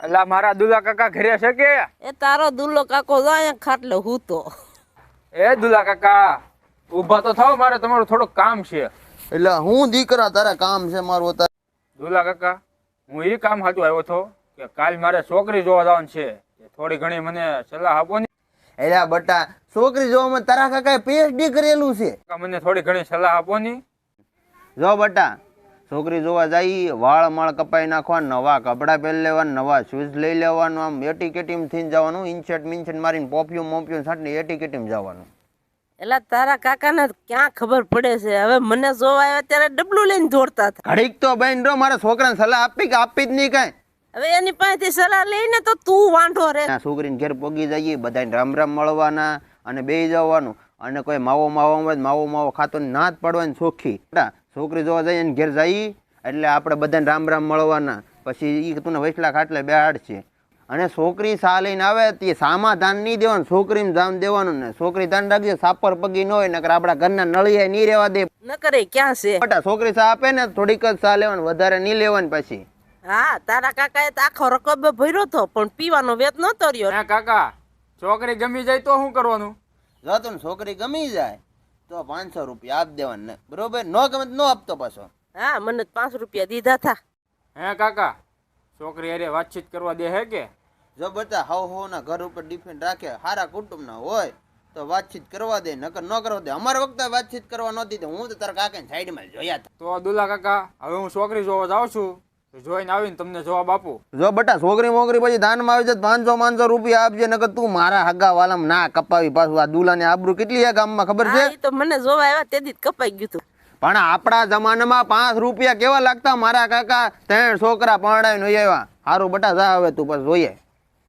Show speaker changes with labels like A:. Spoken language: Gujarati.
A: અલા મારા દુલા કાકા ઘરે છે કે?
B: એ તારો દુલ્લો કાકો જાય ખાટલે હૂતો.
A: એ દુલા કાકા ઊભા તો થાવ, મારે તમારું થોડું કામ છે.
C: એટલે હું દીકરા તારા કામ છે મારું અત્યારે?
A: દુલા કાકા હું એ કામ હાટુ આવ્યો હતો કે કાલ મારે છોકરી જોવા જવાનું છે, થોડી ઘણી મને સલાહ આપો ને.
C: એટલે બટા છોકરી જોવામાં તારા કાકાએ પીએચડી કરેલું છે.
A: મને થોડી ઘણી સલાહ આપો ને.
C: જો બટા છોકરી જોવા જઈ વાળ માળ કપાઈ નાખવાનું, નવા કપડાં પહેરી લેવાનું, નવા શૂઝ લઈ લેવાનું, આમ એટીકેટીમ થઈને જવાનું, ઇન્શર્ટ મિન્શર્ટ મારીને પોપિયું મોપિયું છાંટીને એટીકેટીમ જવાનું.
B: એટલે તારા કાકાને ક્યાં ખબર પડે છે? હવે મને જોવા આવ્યા ત્યારે ડબલું લઈને દોડતા હતા.
C: ઘડીક તો બેન રો મારા છોકરાને સલાહ આપી કે આપી જ નહીં કાંઈ.
B: હવે એની પાસેથી સલાહ લઈને તો તું વાંઢો રે.
C: છોકરીને ઘેર પોગી જઈએ, બધાને રામ રામ મળવાના અને બેસી જવાનું, અને કોઈ માવો માવો ખાતો ના જ પડવાની ચોખ્ખી. છોકરી જોવા જઈએ ને ઘેર જઈ એટલે આપણે બધાને રામ રામ મળવાના. પછી એ તું વૈસલા ખાટલે બેહાડશે, અને છોકરી સા લઈને આવે તે સામાં ધાન નહીં દેવાનું, છોકરીમાં ધાન દેવાનું. ને છોકરી ધાન રાખજે સાપર પગી ન હોય, નકર આપણા ઘરના નળિયા નહીં રહેવા દે.
B: ન કરે ક્યાં છે?
C: બટા છોકરી સા આપે ને થોડીક જ સા લેવાનું, વધારે નહીં લેવાની. પછી
B: હા, તારા કાકાએ તો આખો રકબો ભર્યો હતો પણ પીવાનો વેત નતો રહ્યો.
A: હે કાકા, છોકરી ગમી જાય તો શું કરવાનું?
C: જો તું છોકરી ગમી જાય તો 500 રૂપિયા આપ દેવાના, બરોબર? નો ગમે નો આપતો પાછો.
B: હા, મને 5 રૂપિયા દીધા હતા.
A: હે કાકા, છોકરી અરે વાતચીત કરવા દે હે કે?
C: જો બતા હવ ના ઘર ઉપર ડિપેન્ડ રાખે, સારા કુટુંબના હોય તો વાતચીત કરવા દે, નકર ન કરવા દે. અમારા વખતે વાતચીત કરવા નહોતી તો હું તો તારા કાકાની સાઈડમાં જોયા હતા.
A: તો દુલા કાકા હવે હું છોકરી જોવા જાઉં છું, જોઈને આવીને તમને જવાબ આપું.
C: જો બટા છોકરી મોકરી પછી દાનમાં આવી જાય 500 રૂપિયા આપજે, નકર તું મારા હગા વાલામાં ના કપાવી પાછું. આ દુલાની આબરૂ કેટલી છે ગામમાં ખબર છે?
B: હા, ઈ તો મને જોવા આવ્યા તેથી જ કપાઈ ગયું હતું.
C: પણ આપણા જમાનામાં 5 રૂપિયા કેવા લાગતા? મારા કાકા 3 છોકરા પરણાવીને આવ્યા. સારું બટા જા હવે તું પછી જોઈએ.